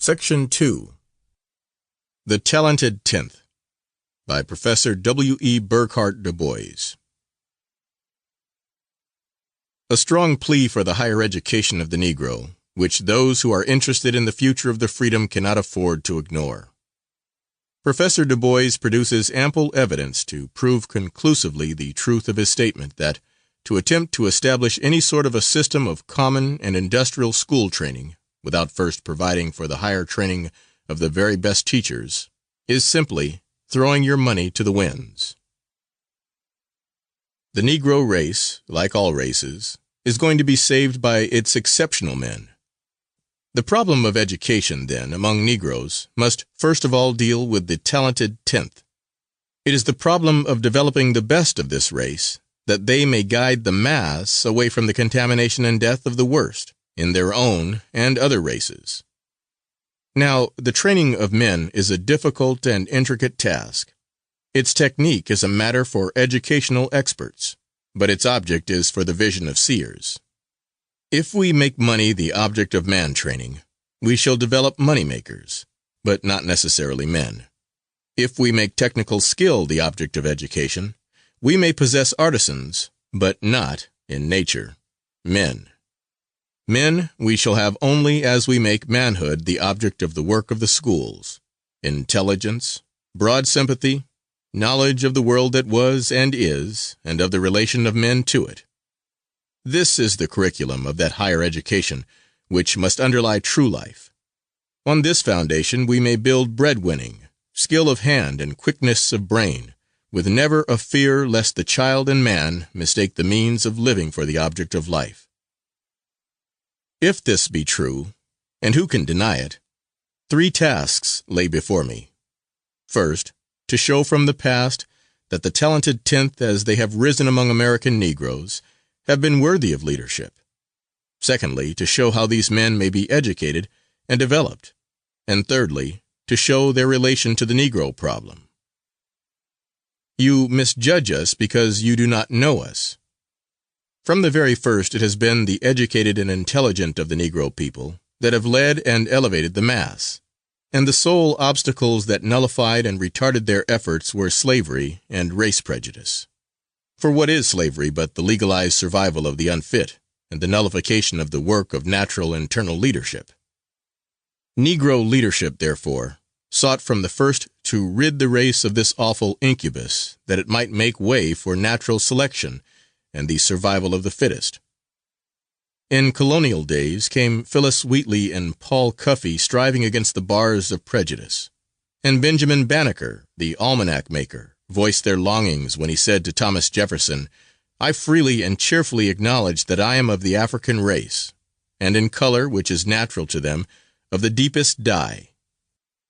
Section 2. The Talented Tenth, by Professor W.E.B. DuBois. A strong plea for the higher education of the Negro, which those who are interested in the future of the freedom cannot afford to ignore. Professor DuBois produces ample evidence to prove conclusively the truth of his statement that to attempt to establish any sort of a system of common and industrial school training, without first providing for the higher training of the very best teachers, is simply throwing your money to the winds. The Negro race, like all races, is going to be saved by its exceptional men. The problem of education, then, among Negroes must first of all deal with the talented tenth. It is the problem of developing the best of this race, that they may guide the mass away from the contamination and death of the worst in their own and other races. Now, the training of men is a difficult and intricate task. Its technique is a matter for educational experts, but its object is for the vision of seers. If we make money the object of man training, we shall develop money makers, but not necessarily men. If we make technical skill the object of education, we may possess artisans, but not, in nature, men. Men we shall have only as we make manhood the object of the work of the schools: intelligence, broad sympathy, knowledge of the world that was and is, and of the relation of men to it. This is the curriculum of that higher education which must underlie true life. On this foundation we may build bread-winning, skill of hand and quickness of brain, with never a fear lest the child and man mistake the means of living for the object of life. If this be true, and who can deny it, 3 tasks lay before me. First, to show from the past that the talented tenth, as they have risen among American Negroes, have been worthy of leadership. Secondly, to show how these men may be educated and developed. And thirdly, to show their relation to the Negro problem. You misjudge us because you do not know us. From the very first it has been the educated and intelligent of the Negro people that have led and elevated the mass, and the sole obstacles that nullified and retarded their efforts were slavery and race prejudice. For what is slavery but the legalized survival of the unfit, and the nullification of the work of natural internal leadership? Negro leadership, therefore, sought from the first to rid the race of this awful incubus, that it might make way for natural selection and the survival of the fittest. In colonial days came Phillis Wheatley and Paul Cuffey striving against the bars of prejudice, and Benjamin Banneker, the almanac maker, voiced their longings when he said to Thomas Jefferson, "I freely and cheerfully acknowledge that I am of the African race, and in color, which is natural to them, of the deepest dye.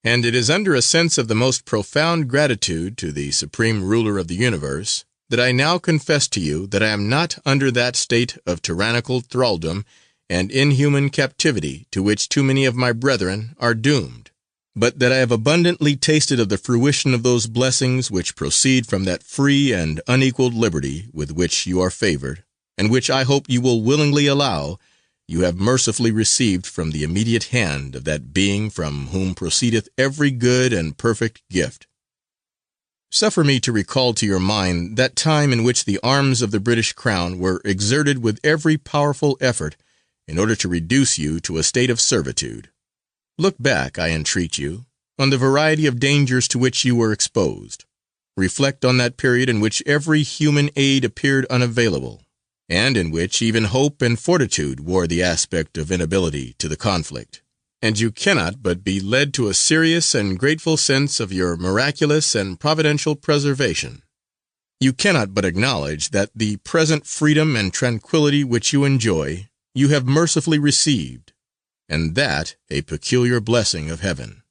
And it is under a sense of the most profound gratitude to the Supreme Ruler of the universe that I now confess to you that I am not under that state of tyrannical thraldom and inhuman captivity to which too many of my brethren are doomed, but that I have abundantly tasted of the fruition of those blessings which proceed from that free and unequaled liberty with which you are favored, and which I hope you will willingly allow you have mercifully received from the immediate hand of that Being from whom proceedeth every good and perfect gift. Suffer me to recall to your mind that time in which the arms of the British Crown were exerted with every powerful effort in order to reduce you to a state of servitude. Look back, I entreat you, on the variety of dangers to which you were exposed. Reflect on that period in which every human aid appeared unavailable, and in which even hope and fortitude wore the aspect of inability to the conflict, and you cannot but be led to a serious and grateful sense of your miraculous and providential preservation. You cannot but acknowledge that the present freedom and tranquillity which you enjoy, you have mercifully received, and that a peculiar blessing of heaven.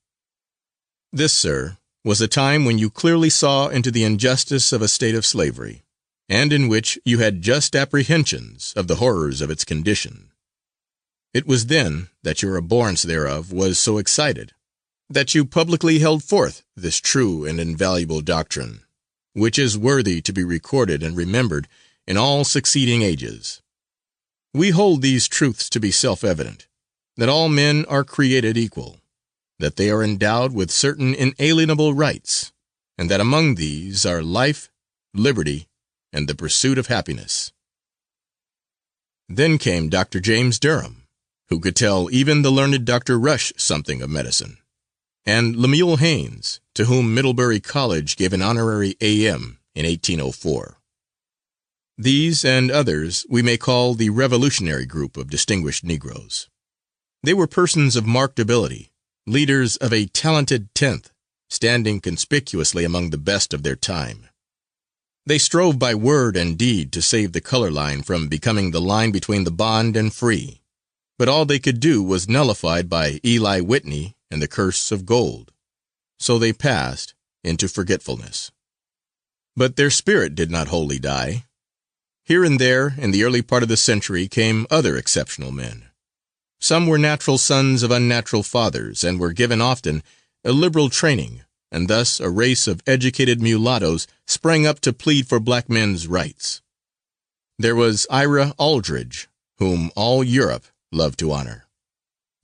This, sir, was a time when you clearly saw into the injustice of a state of slavery, and in which you had just apprehensions of the horrors of its condition. It was then that your abhorrence thereof was so excited, that you publicly held forth this true and invaluable doctrine, which is worthy to be recorded and remembered in all succeeding ages. We hold these truths to be self-evident, that all men are created equal, that they are endowed with certain inalienable rights, and that among these are life, liberty, and the pursuit of happiness. Then came Dr. James Durham, who could tell even the learned Dr. Rush something of medicine, and Lemuel Haynes, to whom Middlebury College gave an honorary A.M. in 1804. These and others we may call the revolutionary group of distinguished Negroes. They were persons of marked ability, leaders of a talented tenth, standing conspicuously among the best of their time. They strove by word and deed to save the color line from becoming the line between the bond and free, but all they could do was nullified by Eli Whitney and the curse of gold. So they passed into forgetfulness. But their spirit did not wholly die. Here and there in the early part of the century came other exceptional men. Some were natural sons of unnatural fathers, and were given often a liberal training, and thus a race of educated mulattoes sprang up to plead for black men's rights. There was Ira Aldridge, whom all Europe loved to honor.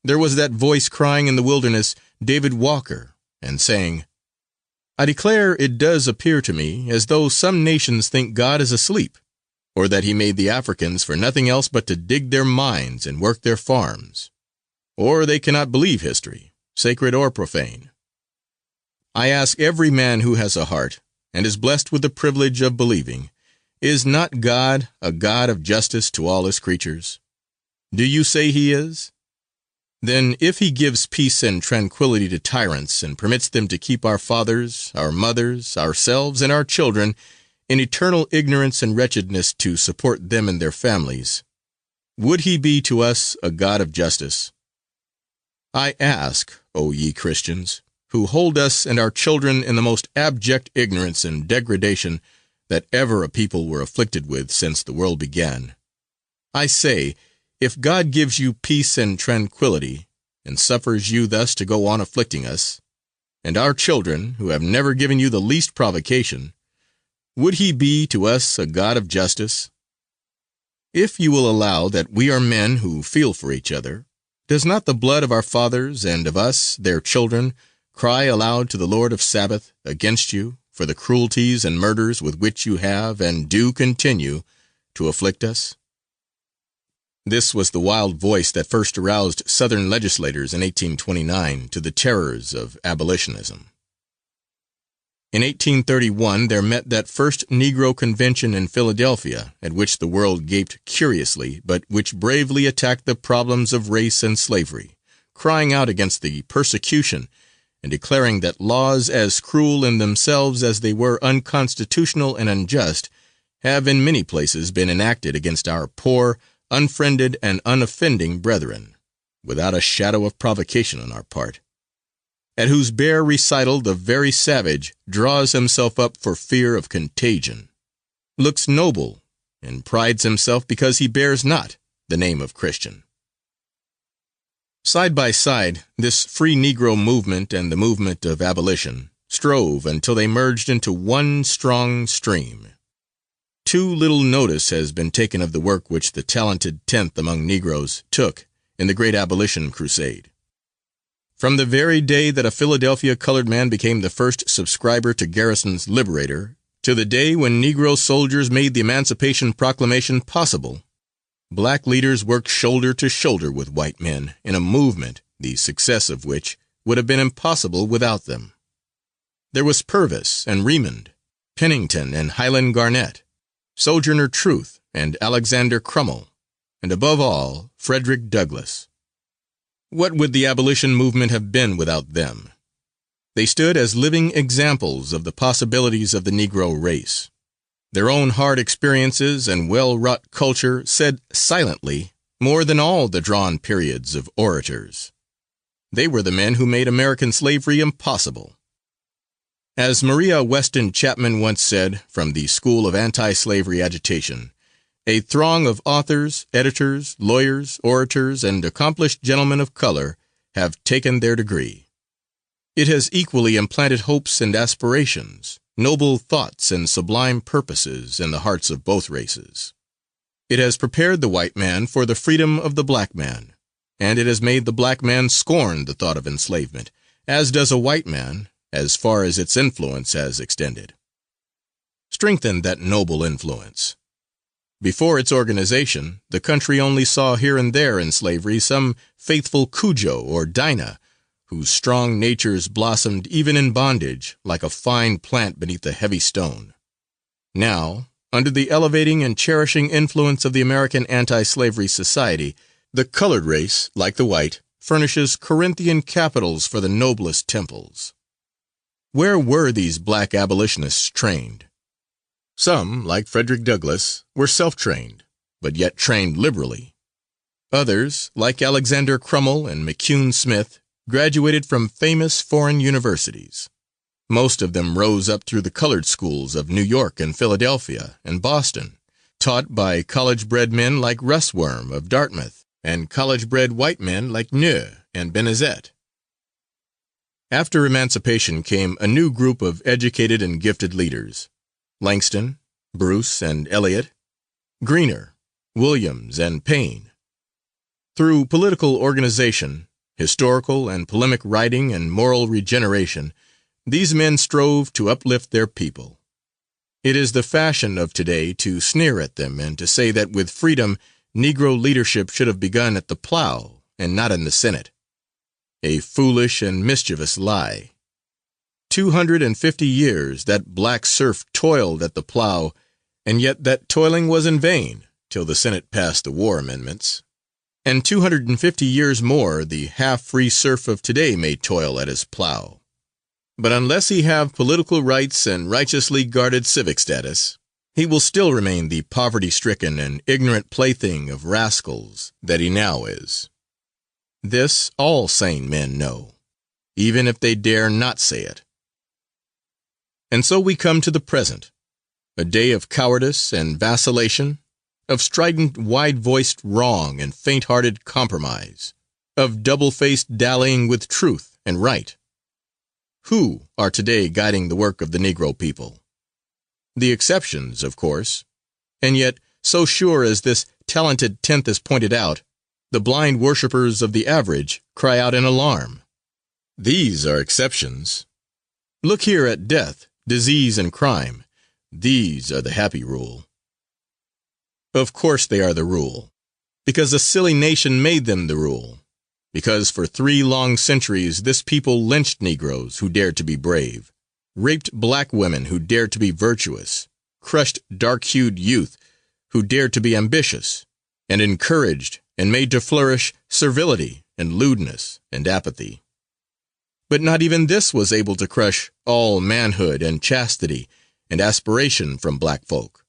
There was that voice crying in the wilderness, David Walker, and saying, "I declare it does appear to me as though some nations think God is asleep, or that he made the Africans for nothing else but to dig their mines and work their farms. Or they cannot believe history, sacred or profane. I ask every man who has a heart, and is blessed with the privilege of believing, is not God a God of justice to all his creatures? Do you say he is? Then if he gives peace and tranquility to tyrants, and permits them to keep our fathers, our mothers, ourselves, and our children in eternal ignorance and wretchedness to support them and their families, would he be to us a God of justice? I ask, O ye Christians, who hold us and our children in the most abject ignorance and degradation that ever a people were afflicted with since the world began, I say, if God gives you peace and tranquility, and suffers you thus to go on afflicting us, and our children, who have never given you the least provocation, would he be to us a God of justice? If you will allow that we are men who feel for each other, does not the blood of our fathers and of us, their children, cry aloud to the Lord of Sabaoth against you for the cruelties and murders with which you have and do continue to afflict us? This was the wild voice that first aroused Southern legislators in 1829 to the terrors of abolitionism. In 1831 there met that first Negro convention in Philadelphia, at which the world gaped curiously, but which bravely attacked the problems of race and slavery, crying out against the persecution and declaring that laws as cruel in themselves as they were unconstitutional and unjust have in many places been enacted against our poor, unfriended, and unoffending brethren, without a shadow of provocation on our part, at whose bare recital the very savage draws himself up for fear of contagion, looks noble, and prides himself because he bears not the name of Christian. Side by side, this free Negro movement and the movement of abolition strove until they merged into one strong stream. Too little notice has been taken of the work which the talented tenth among Negroes took in the great abolition crusade. From the very day that a Philadelphia colored man became the first subscriber to Garrison's Liberator, to the day when Negro soldiers made the Emancipation Proclamation possible, black leaders worked shoulder to shoulder with white men in a movement the success of which would have been impossible without them. There was Purvis and Remond, Pennington and Highland Garnett, Sojourner Truth and Alexander Crummell, and above all, Frederick Douglass. What would the abolition movement have been without them? They stood as living examples of the possibilities of the Negro race. Their own hard experiences and well-wrought culture said silently more than all the drawn periods of orators. They were the men who made American slavery impossible. As Maria Weston Chapman once said, from the school of anti-slavery agitation, a throng of authors, editors, lawyers, orators, and accomplished gentlemen of color have taken their degree. It has equally implanted hopes and aspirations, noble thoughts and sublime purposes in the hearts of both races. It has prepared the white man for the freedom of the black man, and it has made the black man scorn the thought of enslavement, as does a white man, as far as its influence has extended. Strengthen that noble influence. Before its organization, the country only saw here and there in slavery some faithful Cujo or Dinah, whose strong natures blossomed even in bondage, like a fine plant beneath a heavy stone. Now, under the elevating and cherishing influence of the American Anti-Slavery Society, the colored race, like the white, furnishes Corinthian capitals for the noblest temples. Where were these black abolitionists trained? Some, like Frederick Douglass, were self-trained, but yet trained liberally. Others, like Alexander Crummell and McCune Smith, graduated from famous foreign universities. Most of them rose up through the colored schools of New York and Philadelphia and Boston, taught by college-bred men like Russwurm of Dartmouth and college-bred white men like Neu and Benezet. After emancipation came a new group of educated and gifted leaders: Langston, Bruce, and Eliot, Greener, Williams, and Payne. Through political organization, historical and polemic writing, and moral regeneration, these men strove to uplift their people. It is the fashion of today to sneer at them and to say that with freedom, Negro leadership should have begun at the plow and not in the Senate. A foolish and mischievous lie. 250 years that black serf toiled at the plow, and yet that toiling was in vain till the Senate passed the war amendments. And 250 years more the half-free serf of today may toil at his plow. But unless he have political rights and righteously guarded civic status, he will still remain the poverty-stricken and ignorant plaything of rascals that he now is. This all sane men know, even if they dare not say it. And so we come to the present, a day of cowardice and vacillation, of strident, wide-voiced wrong and faint-hearted compromise, of double-faced dallying with truth and right. Who are today guiding the work of the Negro people? The exceptions, of course, and yet, so sure as this talented tenth is pointed out, the blind worshippers of the average cry out in alarm. These are exceptions. Look here at death, disease, and crime. These are the happy rule. Of course they are the rule, because a silly nation made them the rule, because for 3 long centuries this people lynched Negroes who dared to be brave, raped black women who dared to be virtuous, crushed dark-hued youth who dared to be ambitious, and encouraged and made to flourish servility and lewdness and apathy. But not even this was able to crush all manhood and chastity and aspiration from black folk.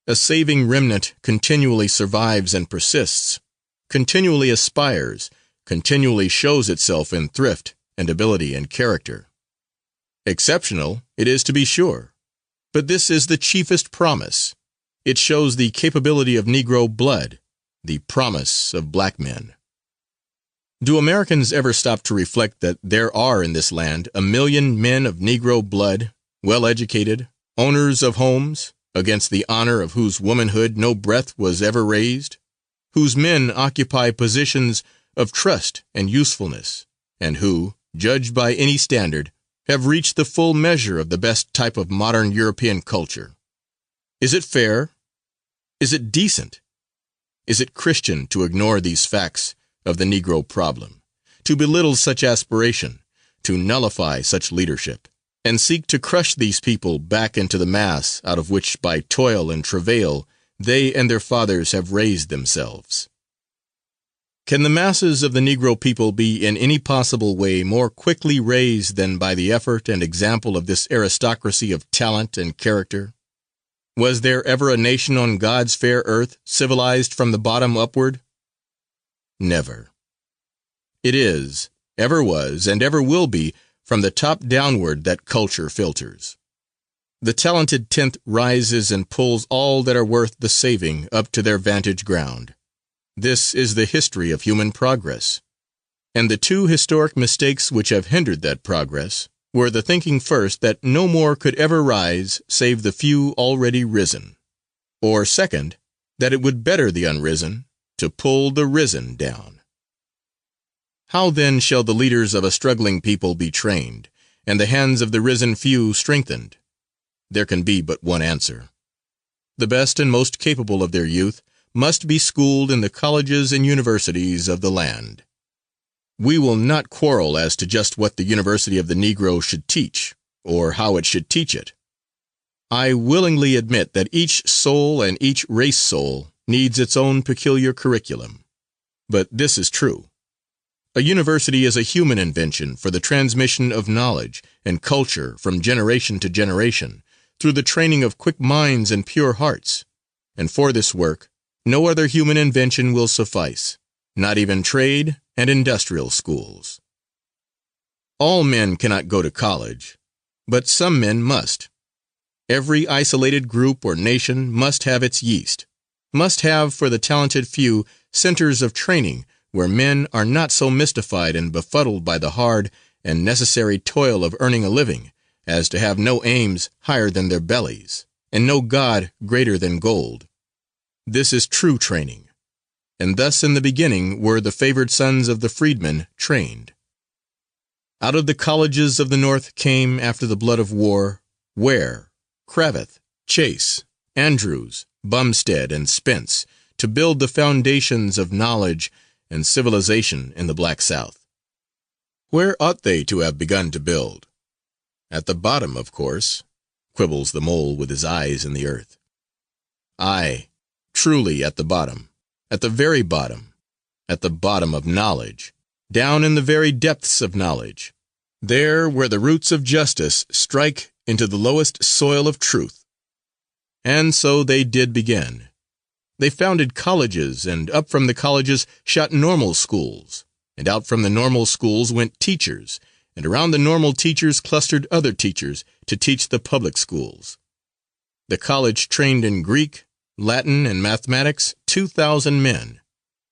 A saving remnant continually survives and persists, continually aspires, continually shows itself in thrift and ability and character. Exceptional, it is to be sure, but this is the chiefest promise. It shows the capability of Negro blood, the promise of black men. Do Americans ever stop to reflect that there are in this land 1 million men of Negro blood, well-educated, owners of homes, against the honor of whose womanhood no breath was ever raised, whose men occupy positions of trust and usefulness, and who, judged by any standard, have reached the full measure of the best type of modern European culture? Is it fair? Is it decent? Is it Christian to ignore these facts of the Negro problem, to belittle such aspiration, to nullify such leadership, and seek to crush these people back into the mass out of which by toil and travail they and their fathers have raised themselves? Can the masses of the Negro people be in any possible way more quickly raised than by the effort and example of this aristocracy of talent and character? Was there ever a nation on God's fair earth civilized from the bottom upward? Never. It is, ever was, and ever will be from the top downward that culture filters. The talented tenth rises and pulls all that are worth the saving up to their vantage ground. This is the history of human progress. And the 2 historic mistakes which have hindered that progress were the thinking first that no more could ever rise save the few already risen, or second, that it would better the unrisen to pull the risen down. How then shall the leaders of a struggling people be trained, and the hands of the risen few strengthened? There can be but one answer. The best and most capable of their youth must be schooled in the colleges and universities of the land. We will not quarrel as to just what the University of the Negro should teach, or how it should teach it. I willingly admit that each soul and each race soul needs its own peculiar curriculum. But this is true. A university is a human invention for the transmission of knowledge and culture from generation to generation, through the training of quick minds and pure hearts. And for this work, no other human invention will suffice, not even trade and industrial schools. All men cannot go to college, but some men must. Every isolated group or nation must have its yeast, must have for the talented few centers of training where men are not so mystified and befuddled by the hard and necessary toil of earning a living as to have no aims higher than their bellies, and no God greater than gold. This is true training, and thus in the beginning were the favored sons of the freedmen trained. Out of the colleges of the North came, after the blood of war, Ware, Cravath, Chase, Andrews, Bumstead, and Spence, to build the foundations of knowledge and civilization in the black South. Where ought they to have begun to build? At the bottom, of course, quibbles the mole with his eyes in the earth. Aye, truly at the bottom, at the very bottom, at the bottom of knowledge, down in the very depths of knowledge, there where the roots of justice strike into the lowest soil of truth. And so they did begin. They founded colleges, and up from the colleges shot normal schools, and out from the normal schools went teachers, and around the normal teachers clustered other teachers to teach the public schools. The college trained in Greek, Latin, and mathematics 2,000 men,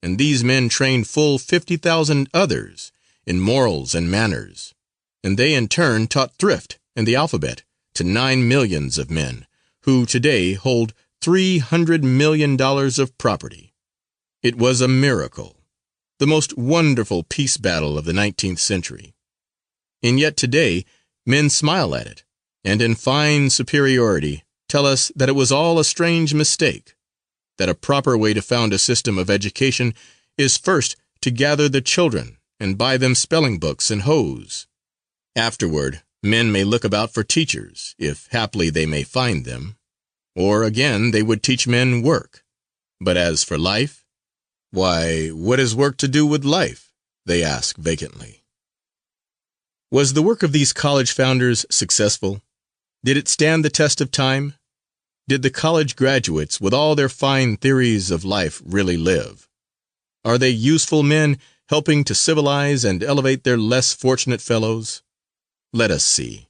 and these men trained full 50,000 others in morals and manners, and they in turn taught thrift and the alphabet to 9 millions of men, who today hold $300 million of property. It was a miracle, the most wonderful peace battle of the 19th century. And yet today men smile at it, and in fine superiority tell us that it was all a strange mistake, that a proper way to found a system of education is first to gather the children and buy them spelling books and hose. Afterward, men may look about for teachers, if haply they may find them, or again they would teach men work. But as for life, why, what has work to do with life? They ask vacantly. Was the work of these college founders successful? Did it stand the test of time? Did the college graduates, with all their fine theories of life, really live? Are they useful men helping to civilize and elevate their less fortunate fellows? Let us see.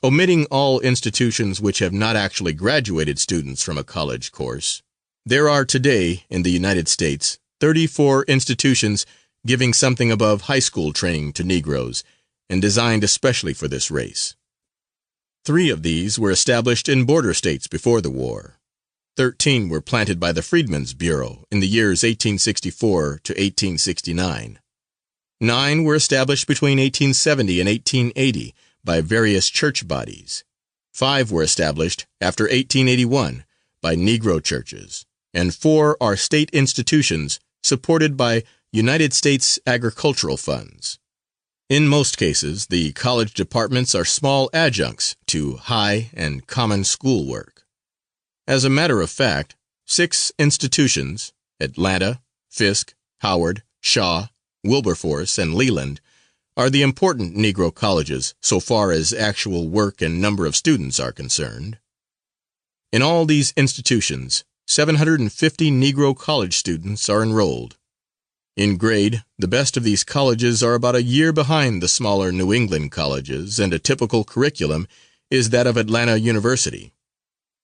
Omitting all institutions which have not actually graduated students from a college course, there are today in the United States 34 institutions giving something above high school training to Negroes, and designed especially for this race. 3 of these were established in border states before the war. 13 were planted by the Freedmen's Bureau in the years 1864 to 1869. 9 were established between 1870 and 1880 by various church bodies. 5 were established after 1881 by Negro churches, and 4 are state institutions supported by United States agricultural funds. In most cases, the college departments are small adjuncts to high and common school work. As a matter of fact, 6 institutions, Atlanta, Fisk, Howard, Shaw, Wilberforce, and Leland, are the important Negro colleges so far as actual work and number of students are concerned. In all these institutions, 750 Negro college students are enrolled. In grade, the best of these colleges are about a year behind the smaller New England colleges, and a typical curriculum is that of Atlanta University.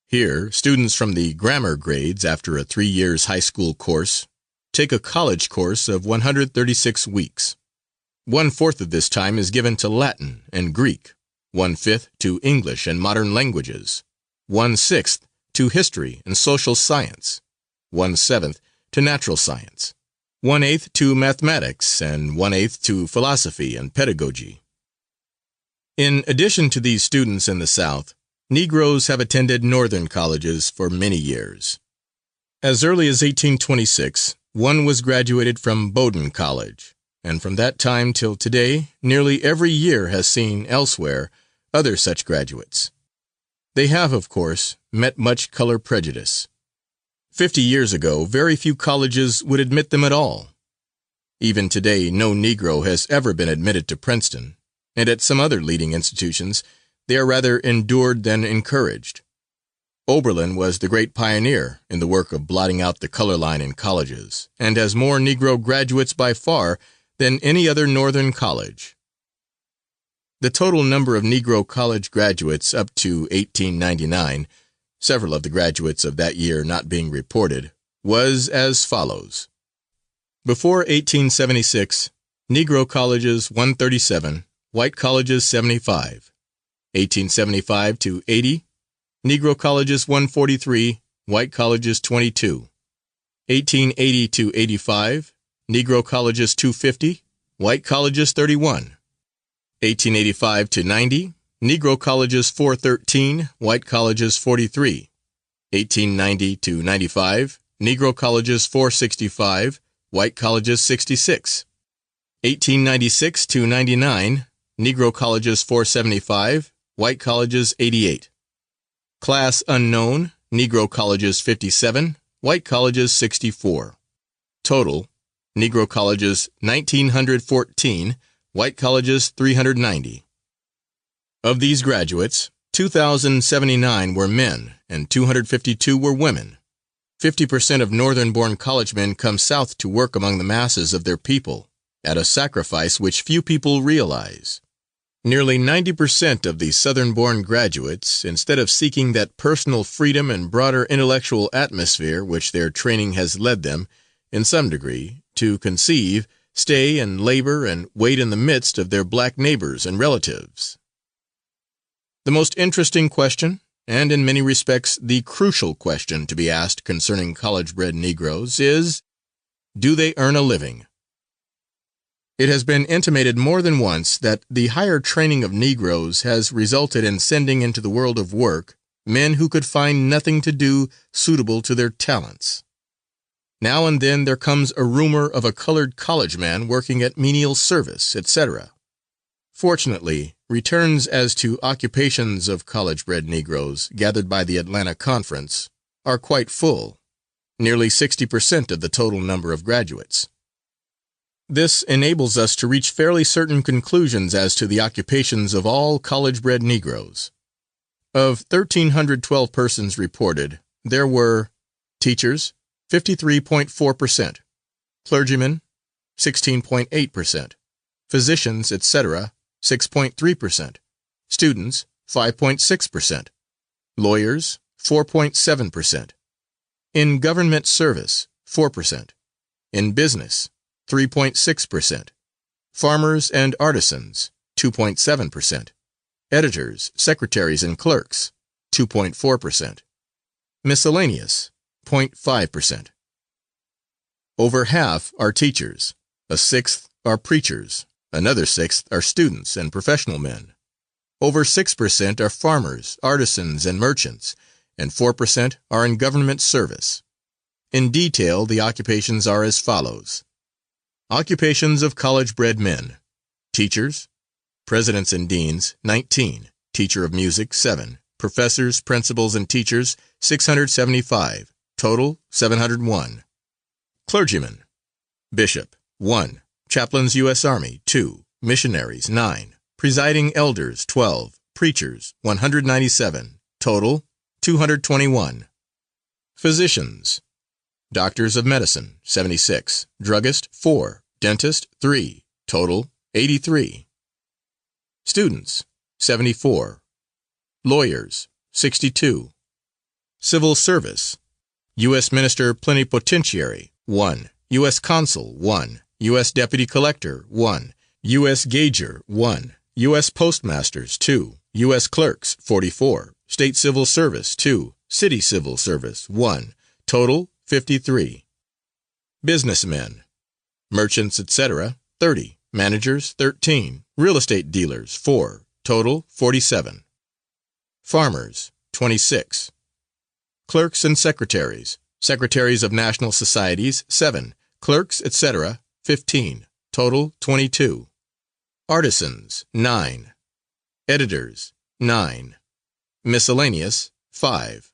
Here, students from the grammar grades, after a 3 years high school course, take a college course of 136 weeks. 1/4 of this time is given to Latin and Greek, 1/5 to English and modern languages, 1/6 to history and social science, 1/7 to natural science, 1/8 to mathematics, and 1/8 to philosophy and pedagogy. In addition to these students in the South, Negroes have attended Northern colleges for many years. As early as 1826, one was graduated from Bowdoin College, and from that time till today, nearly every year has seen elsewhere other such graduates. They have, of course, met much color prejudice. 50 years ago, very few colleges would admit them at all. Even today, no Negro has ever been admitted to Princeton, and at some other leading institutions, they are rather endured than encouraged. Oberlin was the great pioneer in the work of blotting out the color line in colleges, and has more Negro graduates by far than any other Northern college. The total number of Negro college graduates up to 1899, several of the graduates of that year not being reported, was as follows. Before 1876, Negro colleges 137, white colleges 75. 1875 to 80, Negro colleges 143, white colleges 22. 1880 to 85, Negro colleges 250, white colleges 31. 1885 to 90, Negro colleges 413, white colleges 43. 1890 to 95, Negro colleges 465, white colleges 66. 1896 to 99, Negro colleges 475, white colleges 88. Class unknown, Negro colleges 57, white colleges 64. Total, Negro colleges 1,914, white colleges 390. Of these graduates, 2,079 were men and 252 were women. 50% of Northern-born college men come South to work among the masses of their people, at a sacrifice which few people realize. Nearly 90% of the Southern-born graduates, instead of seeking that personal freedom and broader intellectual atmosphere which their training has led them, in some degree, to conceive, stay and labor and wait in the midst of their black neighbors and relatives. The most interesting question, and in many respects the crucial question to be asked concerning college-bred Negroes, is, do they earn a living? It has been intimated more than once that the higher training of Negroes has resulted in sending into the world of work men who could find nothing to do suitable to their talents. Now and then there comes a rumor of a colored college man working at menial service, etc. Fortunately, returns as to occupations of college-bred Negroes gathered by the Atlanta Conference are quite full, nearly 60% of the total number of graduates. This enables us to reach fairly certain conclusions as to the occupations of all college-bred Negroes. Of 1,312 persons reported, there were teachers, 53.4%, clergymen, 16.8%, physicians, etc., 6.3%, students, 5.6%, lawyers, 4.7%, in government service, 4%, in business, 3.6%, farmers and artisans, 2.7%, editors, secretaries, and clerks, 2.4%, miscellaneous, 0.5%. Over half are teachers, a sixth are preachers, another sixth are students and professional men. Over 6% are farmers, artisans, and merchants, and 4% are in government service. In detail, the occupations are as follows. Occupations of college-bred men: teachers, presidents and deans, 19, teacher of music, 7, professors, principals, and teachers, 675, total, 701. Clergymen: bishop, 1, chaplains U.S. Army, 2, missionaries, 9, presiding elders, 12, preachers, 197, total, 221. Physicians: doctors of medicine, 76, druggist, 4, dentist, 3, total, 83. Students, 74. Lawyers, 62. Civil service: U.S. Minister Plenipotentiary, 1, U.S. Consul, 1, U.S. Deputy Collector, 1, U.S. Gauger, 1, U.S. Postmasters, 2, U.S. Clerks, 44, State Civil Service, 2, City Civil Service, 1, total, 53. Businessmen: Merchants, etc., 30. Managers, 13. Real estate dealers, 4. Total, 47. Farmers, 26. Clerks and secretaries. Secretaries of national societies, 7. Clerks, etc., 15. Total, 22. Artisans, 9. Editors, 9. Miscellaneous, 5.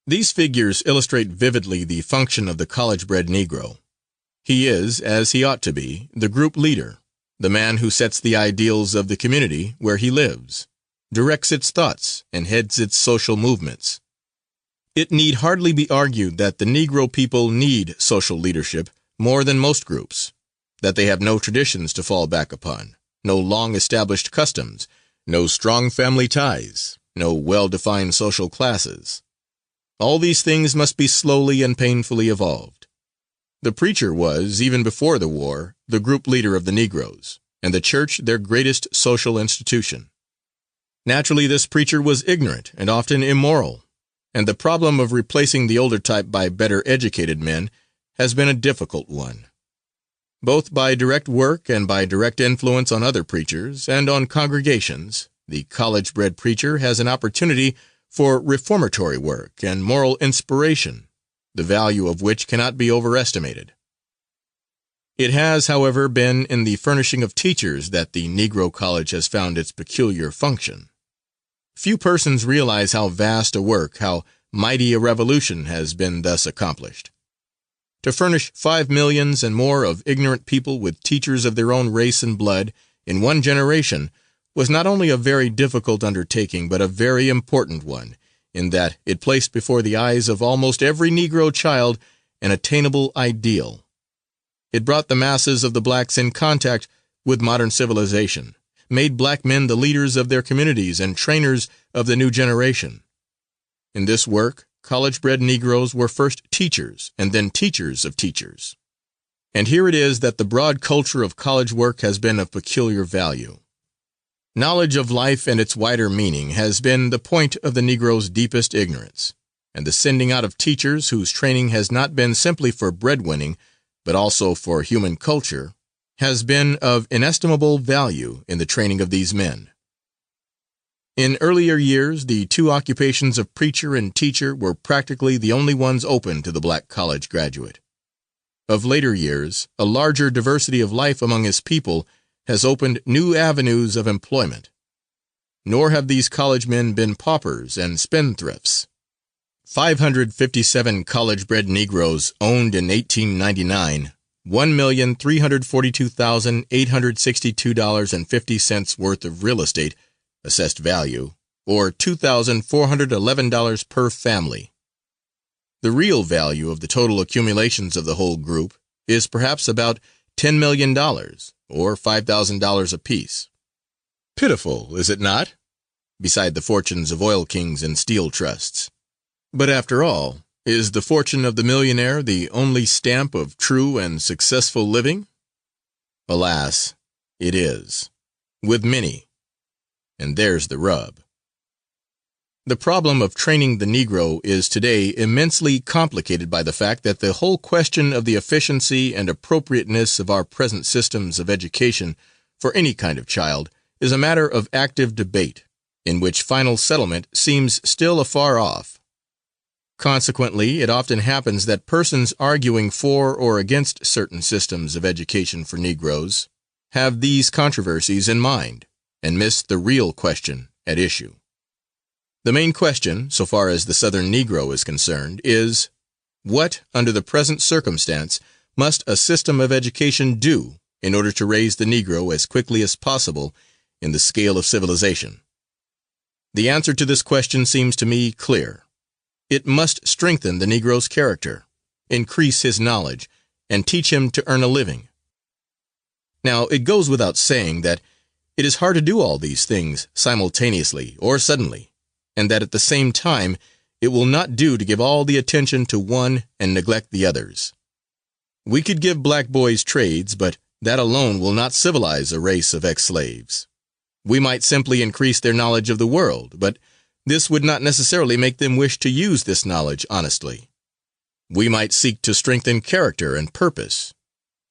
These figures illustrate vividly the function of the college-bred Negro. He is, as he ought to be, the group leader, the man who sets the ideals of the community where he lives, directs its thoughts, and heads its social movements. It need hardly be argued that the Negro people need social leadership more than most groups, that they have no traditions to fall back upon, no long-established customs, no strong family ties, no well-defined social classes. All these things must be slowly and painfully evolved. The preacher was, even before the war, the group leader of the Negroes, and the church their greatest social institution. Naturally, this preacher was ignorant and often immoral, and the problem of replacing the older type by better educated men has been a difficult one. Both by direct work and by direct influence on other preachers and on congregations, the college-bred preacher has an opportunity for reformatory work and moral inspiration, the value of which cannot be overestimated. It has, however, been in the furnishing of teachers that the Negro College has found its peculiar function. Few persons realize how vast a work, how mighty a revolution has been thus accomplished. To furnish 5 millions and more of ignorant people with teachers of their own race and blood in one generation was not only a very difficult undertaking, but a very important one, in that it placed before the eyes of almost every Negro child an attainable ideal. It brought the masses of the blacks in contact with modern civilization, made black men the leaders of their communities and trainers of the new generation. In this work, college-bred Negroes were first teachers and then teachers of teachers. And here it is that the broad culture of college work has been of peculiar value. Knowledge of life and its wider meaning has been the point of the Negro's deepest ignorance, and the sending out of teachers whose training has not been simply for breadwinning, but also for human culture, has been of inestimable value in the training of these men. In earlier years, the two occupations of preacher and teacher were practically the only ones open to the black college graduate. Of later years, a larger diversity of life among his people has opened new avenues of employment. Nor have these college men been paupers and spendthrifts. 557 college-bred Negroes owned in 1899 $1,342,862.50 worth of real estate, assessed value, or $2,411 per family. The real value of the total accumulations of the whole group is perhaps about $10 million, or $5,000 apiece. Pitiful, is it not? Beside the fortunes of oil kings and steel trusts. But after all, is the fortune of the millionaire the only stamp of true and successful living? Alas, it is, with many. And there's the rub. The problem of training the Negro is today immensely complicated by the fact that the whole question of the efficiency and appropriateness of our present systems of education for any kind of child is a matter of active debate, in which final settlement seems still afar off. Consequently, it often happens that persons arguing for or against certain systems of education for Negroes have these controversies in mind, and miss the real question at issue. The main question, so far as the Southern Negro is concerned, is, what, under the present circumstance, must a system of education do in order to raise the Negro as quickly as possible in the scale of civilization? The answer to this question seems to me clear. It must strengthen the Negro's character, increase his knowledge, and teach him to earn a living. Now, it goes without saying that it is hard to do all these things simultaneously or suddenly, and that at the same time it will not do to give all the attention to one and neglect the others. We could give black boys trades, but that alone will not civilize a race of ex-slaves. We might simply increase their knowledge of the world, but this would not necessarily make them wish to use this knowledge honestly. We might seek to strengthen character and purpose,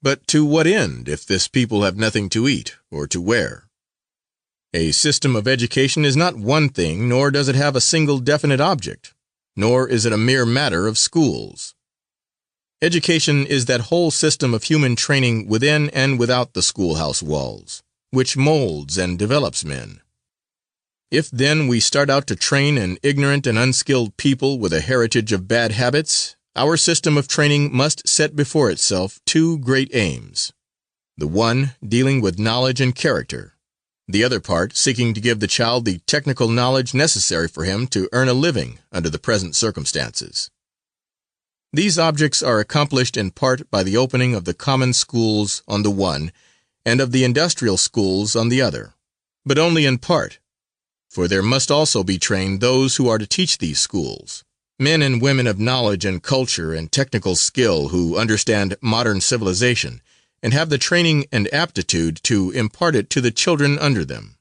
But to what end if this people have nothing to eat or to wear? A system of education is not one thing, nor does it have a single definite object, nor is it a mere matter of schools. Education is that whole system of human training within and without the schoolhouse walls, which molds and develops men. If then we start out to train an ignorant and unskilled people with a heritage of bad habits, our system of training must set before itself two great aims: the one dealing with knowledge and character, the other part seeking to give the child the technical knowledge necessary for him to earn a living under the present circumstances. These objects are accomplished in part by the opening of the common schools on the one, and of the industrial schools on the other, but only in part, for there must also be trained those who are to teach these schools, men and women of knowledge and culture and technical skill who understand modern civilization and have the training and aptitude to impart it to the children under them.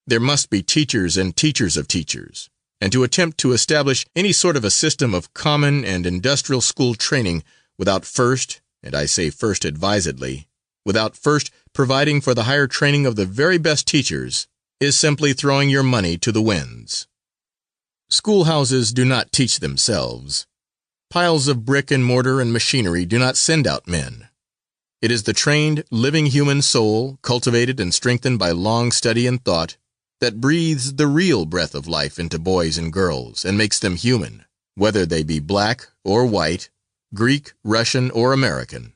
There must be teachers and teachers of teachers, and to attempt to establish any sort of a system of common and industrial school training without first, and I say first advisedly, without first providing for the higher training of the very best teachers, is simply throwing your money to the winds. Schoolhouses do not teach themselves. Piles of brick and mortar and machinery do not send out men. It is the trained, living human soul, cultivated and strengthened by long study and thought, that breathes the real breath of life into boys and girls and makes them human, whether they be black or white, Greek, Russian, or American.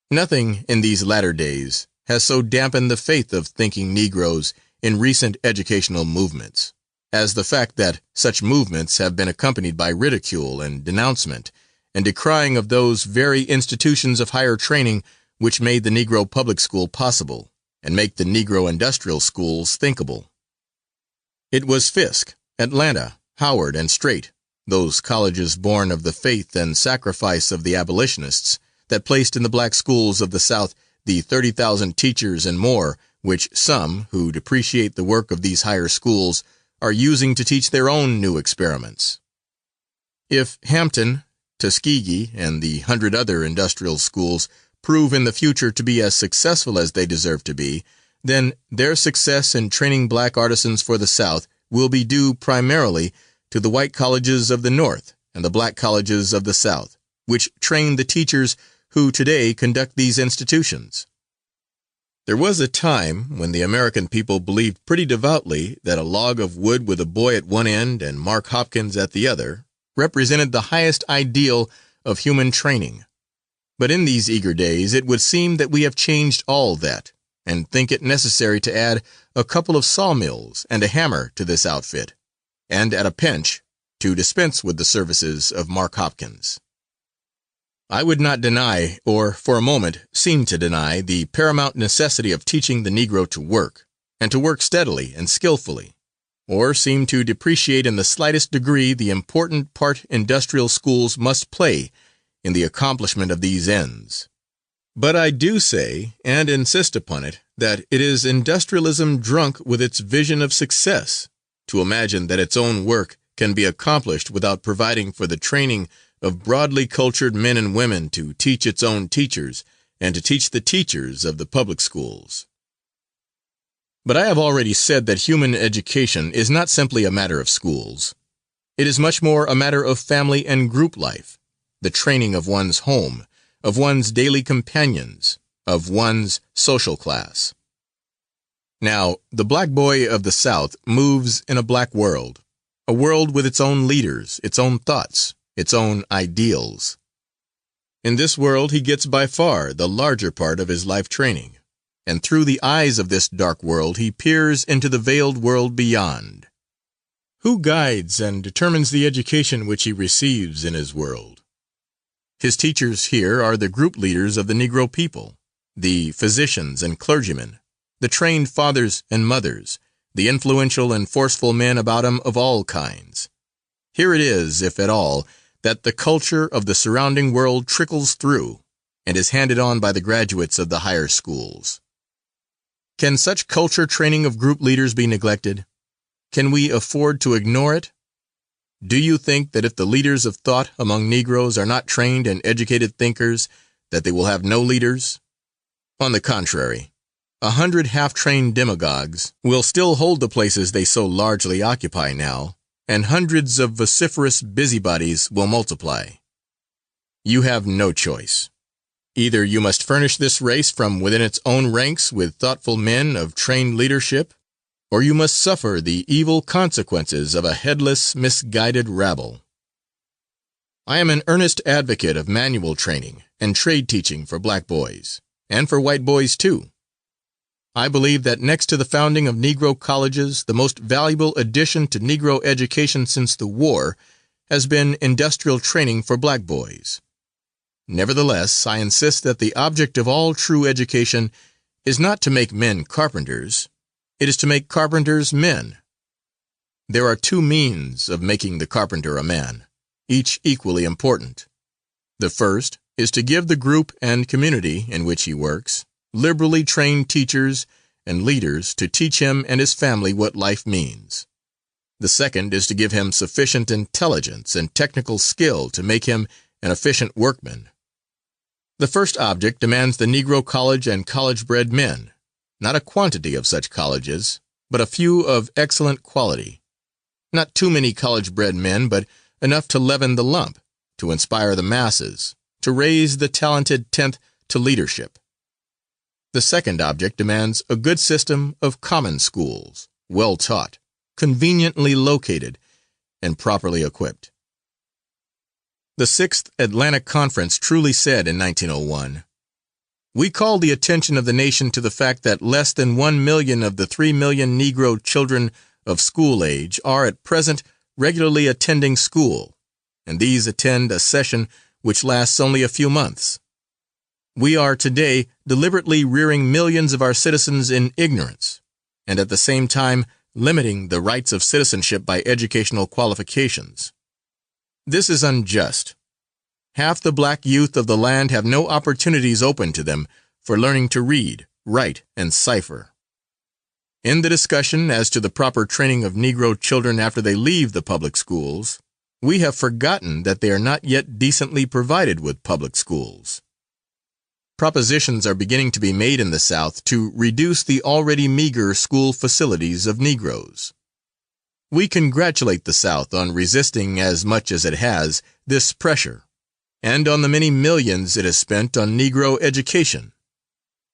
Nothing in these latter days has so dampened the faith of thinking Negroes in recent educational movements, as the fact that such movements have been accompanied by ridicule and denouncement and decrying of those very institutions of higher training which made the Negro public school possible and make the Negro industrial schools thinkable. It was Fisk, Atlanta, Howard, and Strait, those colleges born of the faith and sacrifice of the abolitionists, that placed in the black schools of the South the 30,000 teachers and more which some, who depreciate the work of these higher schools, are using to teach their own new experiments. If Hampton, Tuskegee, and the 100 other industrial schools prove in the future to be as successful as they deserve to be, then their success in training black artisans for the South will be due primarily to the white colleges of the North and the black colleges of the South, which train the teachers who today conduct these institutions. There was a time when the American people believed pretty devoutly that a log of wood with a boy at one end and Mark Hopkins at the other represented the highest ideal of human training. But in these eager days it would seem that we have changed all that, and think it necessary to add a couple of sawmills and a hammer to this outfit, and at a pinch to dispense with the services of Mark Hopkins. I would not deny, or for a moment seem to deny, the paramount necessity of teaching the Negro to work, and to work steadily and skillfully, or seem to depreciate in the slightest degree the important part industrial schools must play in the accomplishment of these ends. But I do say, and insist upon it, that it is industrialism drunk with its vision of success, to imagine that its own work can be accomplished without providing for the training of broadly cultured men and women to teach its own teachers and to teach the teachers of the public schools. But I have already said that human education is not simply a matter of schools. It is much more a matter of family and group life, the training of one's home, of one's daily companions, of one's social class. Now, the black boy of the South moves in a black world, a world with its own leaders, its own thoughts, its own ideals. In this world he gets by far the larger part of his life training, and through the eyes of this dark world he peers into the veiled world beyond. Who guides and determines the education which he receives in his world? His teachers here are the group leaders of the Negro people, the physicians and clergymen, the trained fathers and mothers, the influential and forceful men about him of all kinds. Here it is, if at all, that the culture of the surrounding world trickles through and is handed on by the graduates of the higher schools. Can such culture training of group leaders be neglected? Can we afford to ignore it? Do you think that if the leaders of thought among Negroes are not trained and educated thinkers, that they will have no leaders? On the contrary, 100 half-trained demagogues will still hold the places they so largely occupy now, and hundreds of vociferous busybodies will multiply. You have no choice. Either you must furnish this race from within its own ranks with thoughtful men of trained leadership, or you must suffer the evil consequences of a headless, misguided rabble. I am an earnest advocate of manual training and trade teaching for black boys, and for white boys too. I believe that next to the founding of Negro colleges, the most valuable addition to Negro education since the war has been industrial training for black boys. Nevertheless, I insist that the object of all true education is not to make men carpenters. It is to make carpenters men. There are two means of making the carpenter a man, each equally important. The first is to give the group and community in which he works liberally trained teachers and leaders to teach him and his family what life means. The second is to give him sufficient intelligence and technical skill to make him an efficient workman. The first object demands the Negro college and college-bred men, not a quantity of such colleges, but a few of excellent quality. Not too many college-bred men, but enough to leaven the lump, to inspire the masses, to raise the talented tenth to leadership. The second object demands a good system of common schools, well taught, conveniently located, and properly equipped. The Sixth Atlantic Conference truly said in 1901, "We call the attention of the nation to the fact that less than 1 million of the 3 million Negro children of school age are at present regularly attending school, and these attend a session which lasts only a few months. We are today deliberately rearing millions of our citizens in ignorance, and at the same time limiting the rights of citizenship by educational qualifications. This is unjust. Half the black youth of the land have no opportunities open to them for learning to read, write, and cipher. In the discussion as to the proper training of Negro children after they leave the public schools, we have forgotten that they are not yet decently provided with public schools. Propositions are beginning to be made in the South to reduce the already meager school facilities of Negroes. We congratulate the South on resisting as much as it has this pressure, and on the many millions it has spent on Negro education.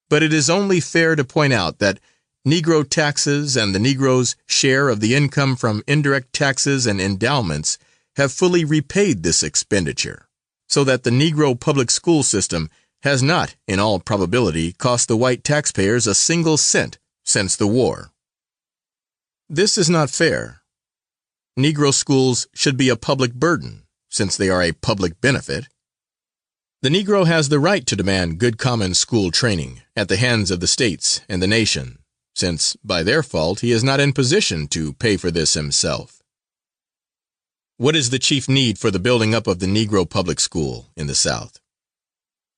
But it is only fair to point out that Negro taxes and the Negro's share of the income from indirect taxes and endowments have fully repaid this expenditure, so that the Negro public school system has not, in all probability, cost the white taxpayers a single cent since the war. This is not fair. Negro schools should be a public burden, since they are a public benefit. The Negro has the right to demand good common school training at the hands of the states and the nation, since by their fault he is not in position to pay for this himself. What is the chief need for the building up of the Negro public school in the South?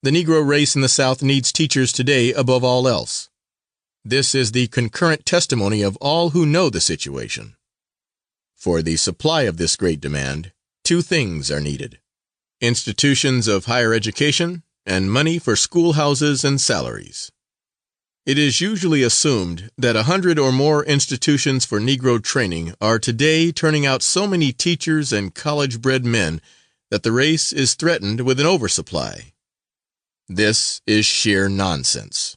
The Negro race in the South needs teachers today above all else. This is the concurrent testimony of all who know the situation. For the supply of this great demand, two things are needed: institutions of higher education and money for schoolhouses and salaries. It is usually assumed that 100 or more institutions for Negro training are today turning out so many teachers and college-bred men that the race is threatened with an oversupply. This is sheer nonsense.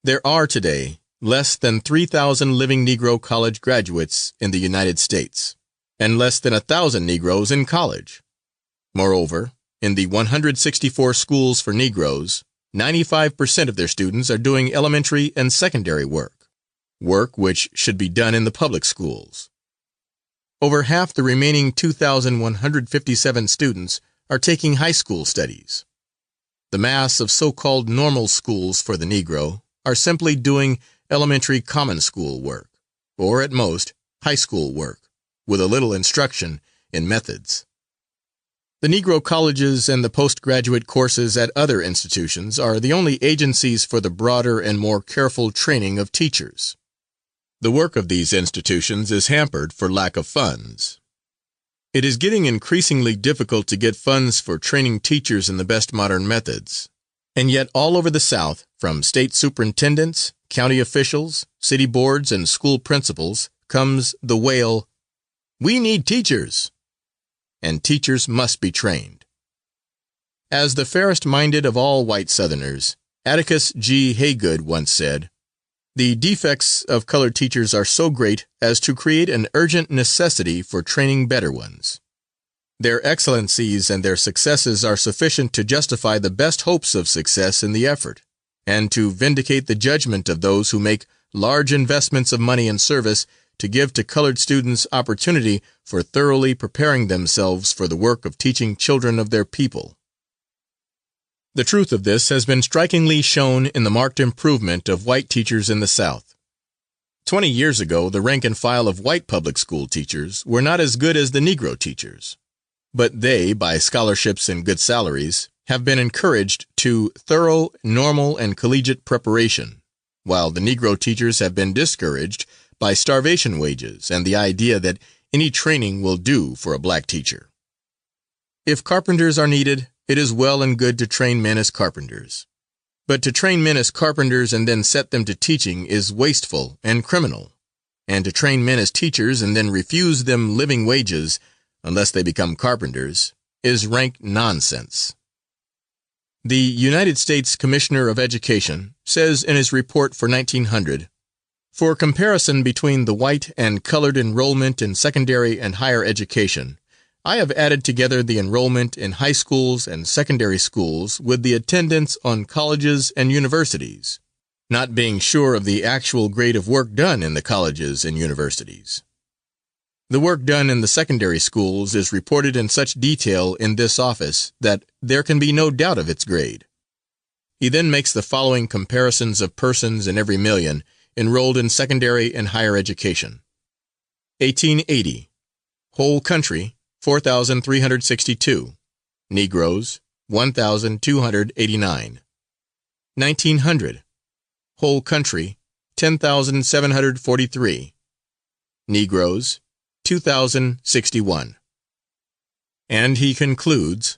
There are today less than 3,000 living Negro college graduates in the United States, and less than 1,000 Negroes in college. Moreover, in the 164 schools for Negroes, 95% of their students are doing elementary and secondary work which should be done in the public schools. Over half the remaining 2,157 students are taking high school studies. The mass of so-called normal schools for the Negro are simply doing elementary common school work, or at most, high school work, with a little instruction in methods. The Negro colleges and the postgraduate courses at other institutions are the only agencies for the broader and more careful training of teachers. The work of these institutions is hampered for lack of funds. It is getting increasingly difficult to get funds for training teachers in the best modern methods, And yet all over the South, from state superintendents, county officials, city boards, and school principals, comes the wail, "We need teachers," and teachers must be trained. As the fairest-minded of all white Southerners, Atticus G. Haygood once said, "The defects of colored teachers are so great as to create an urgent necessity for training better ones. Their excellencies and their successes are sufficient to justify the best hopes of success in the effort, and to vindicate the judgment of those who make large investments of money and service to give to colored students opportunity for thoroughly preparing themselves for the work of teaching children of their people." The truth of this has been strikingly shown in the marked improvement of white teachers in the South. 20 years ago, the rank and file of white public school teachers were not as good as the Negro teachers, but they, by scholarships and good salaries, have been encouraged to thorough, normal, and collegiate preparation, while the Negro teachers have been discouraged by starvation wages and the idea that any training will do for a black teacher. If carpenters are needed, it is well and good to train men as carpenters. But to train men as carpenters and then set them to teaching is wasteful and criminal. And to train men as teachers and then refuse them living wages unless they become carpenters is rank nonsense. The United States Commissioner of Education says in his report for 1900, "For comparison between the white and colored enrollment in secondary and higher education, I have added together the enrollment in high schools and secondary schools with the attendance on colleges and universities, not being sure of the actual grade of work done in the colleges and universities. The work done in the secondary schools is reported in such detail in this office that there can be no doubt of its grade." He then makes the following comparisons of persons in every million enrolled in secondary and higher education. 1880, whole country, 4,362, Negroes, 1,289. 1900, whole country, 10,743, Negroes, 2,061. And he concludes,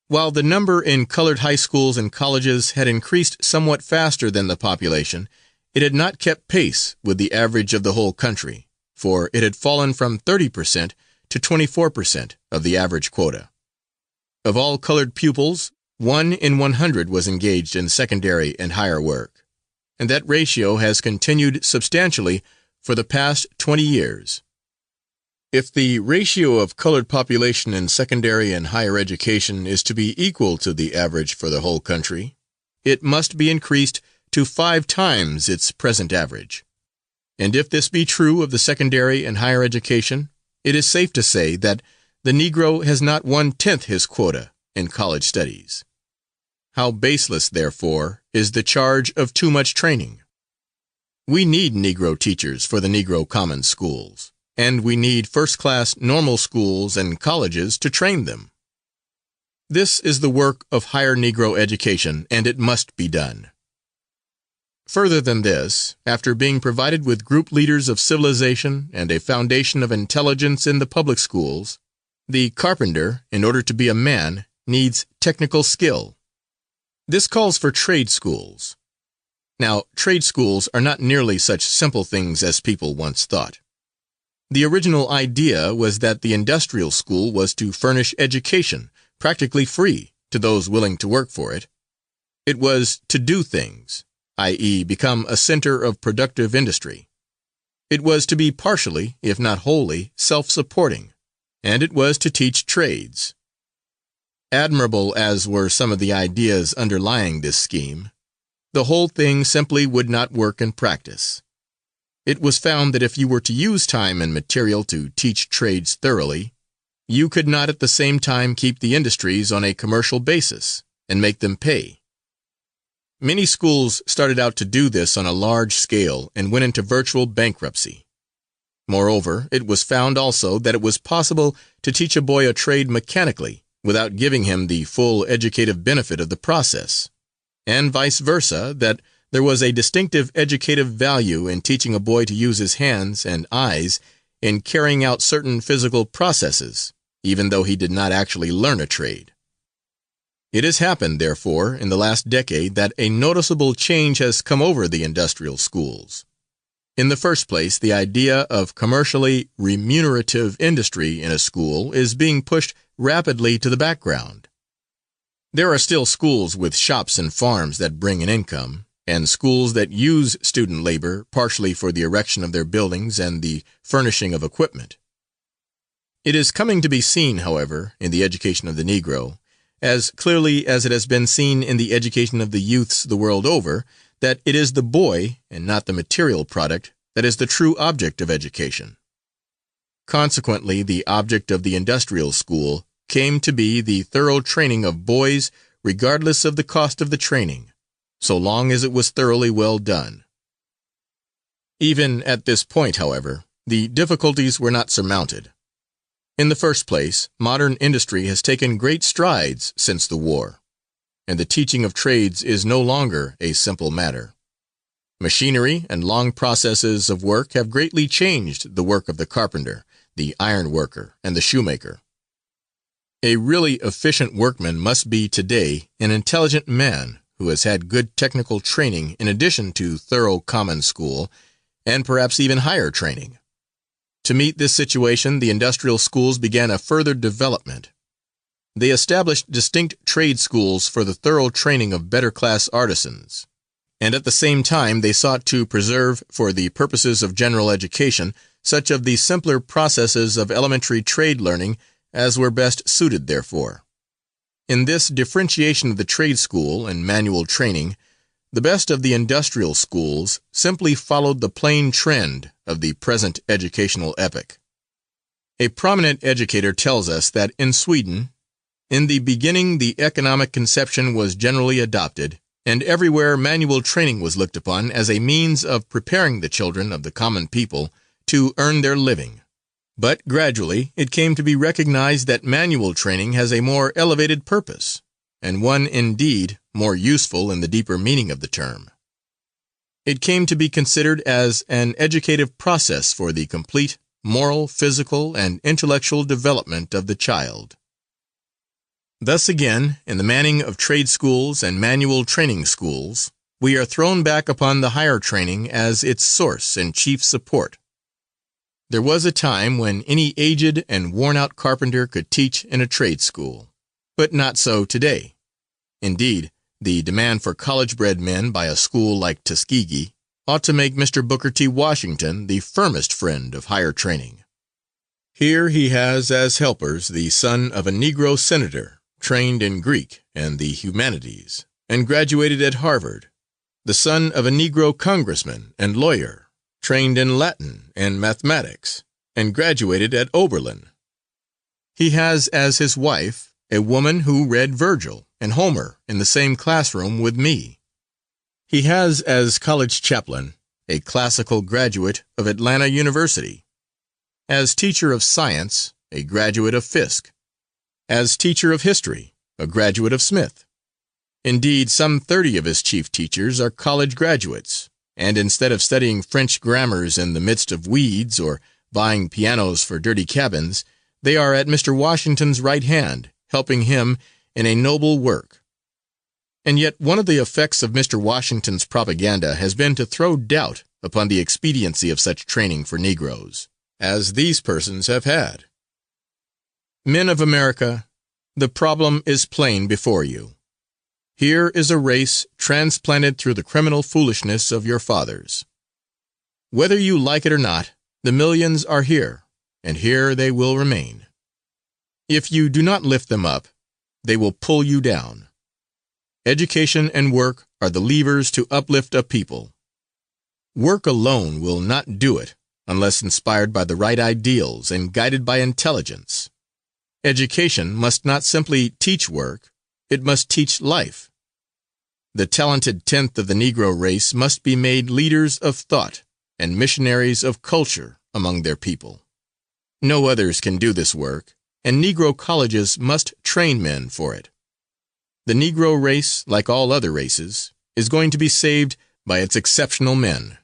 "While the number in colored high schools and colleges had increased somewhat faster than the population, it had not kept pace with the average of the whole country, for it had fallen from 30% to 24% of the average quota. Of all colored pupils, 1 in 100 was engaged in secondary and higher work, and that ratio has continued substantially for the past 20 years. If the ratio of colored population in secondary and higher education is to be equal to the average for the whole country, it must be increased to 5 times its present average. And if this be true of the secondary and higher education, it is safe to say that the Negro has not 1/10 his quota in college studies. How baseless, therefore, is the charge of too much training. We need Negro teachers for the Negro common schools, and we need first-class normal schools and colleges to train them. This is the work of higher Negro education, and it must be done. Further than this, after being provided with group leaders of civilization and a foundation of intelligence in the public schools, the carpenter, in order to be a man, needs technical skill. This calls for trade schools. Now, trade schools are not nearly such simple things as people once thought. The original idea was that the industrial school was to furnish education, practically free, to those willing to work for it. It was to do things, i.e., become a center of productive industry. It was to be partially, if not wholly, self-supporting, and it was to teach trades. Admirable as were some of the ideas underlying this scheme, the whole thing simply would not work in practice. It was found that if you were to use time and material to teach trades thoroughly, you could not at the same time keep the industries on a commercial basis and make them pay. Many schools started out to do this on a large scale and went into virtual bankruptcy. Moreover, it was found also that it was possible to teach a boy a trade mechanically without giving him the full educative benefit of the process, and vice versa, that there was a distinctive educative value in teaching a boy to use his hands and eyes in carrying out certain physical processes, even though he did not actually learn a trade. It has happened, therefore, in the last decade that a noticeable change has come over the industrial schools. In the first place, the idea of commercially remunerative industry in a school is being pushed rapidly to the background. There are still schools with shops and farms that bring an income, and schools that use student labor partially for the erection of their buildings and the furnishing of equipment. It is coming to be seen, however, in the education of the Negro, as clearly as it has been seen in the education of the youths the world over, that it is the boy, and not the material product, that is the true object of education. Consequently, the object of the industrial school came to be the thorough training of boys regardless of the cost of the training, so long as it was thoroughly well done. Even at this point, however, the difficulties were not surmounted. In the first place, modern industry has taken great strides since the war, and the teaching of trades is no longer a simple matter. Machinery and long processes of work have greatly changed the work of the carpenter, the iron worker, and the shoemaker. A really efficient workman must be today an intelligent man who has had good technical training in addition to thorough common school, and perhaps even higher training. To meet this situation, the industrial schools began a further development. They established distinct trade schools for the thorough training of better class artisans, and at the same time they sought to preserve, for the purposes of general education, such of the simpler processes of elementary trade learning as were best suited therefor. In this differentiation of the trade school and manual training, the best of the industrial schools simply followed the plain trend of the present educational epoch. A prominent educator tells us that in Sweden, in the beginning the economic conception was generally adopted, and everywhere manual training was looked upon as a means of preparing the children of the common people to earn their living. But gradually it came to be recognized that manual training has a more elevated purpose, and one indeed more useful in the deeper meaning of the term. It came to be considered as an educative process for the complete moral, physical, and intellectual development of the child. Thus again, in the manning of trade schools and manual training schools, we are thrown back upon the higher training as its source and chief support. There was a time when any aged and worn-out carpenter could teach in a trade school, but not so today. Indeed, the demand for college-bred men by a school like Tuskegee ought to make Mr. Booker T. Washington the firmest friend of higher training. Here he has as helpers the son of a Negro senator, trained in Greek and the humanities, and graduated at Harvard, the son of a Negro congressman and lawyer, trained in Latin and mathematics, and graduated at Oberlin. He has as his wife a woman who read Virgil and Homer in the same classroom with me. He has as college chaplain a classical graduate of Atlanta University, as teacher of science a graduate of Fisk, as teacher of history a graduate of Smith. Indeed, some 30 of his chief teachers are college graduates, and instead of studying French grammars in the midst of weeds or buying pianos for dirty cabins, they are at Mr. Washington's right hand, helping him in a noble work. And yet one of the effects of Mr. Washington's propaganda has been to throw doubt upon the expediency of such training for Negroes, as these persons have had. Men of America, the problem is plain before you. Here is a race transplanted through the criminal foolishness of your fathers. Whether you like it or not, the millions are here, and here they will remain. If you do not lift them up, they will pull you down. Education and work are the levers to uplift a people. Work alone will not do it unless inspired by the right ideals and guided by intelligence. Education must not simply teach work, it must teach life. The talented tenth of the Negro race must be made leaders of thought and missionaries of culture among their people. No others can do this work, and Negro colleges must train men for it. The Negro race, like all other races, is going to be saved by its exceptional men.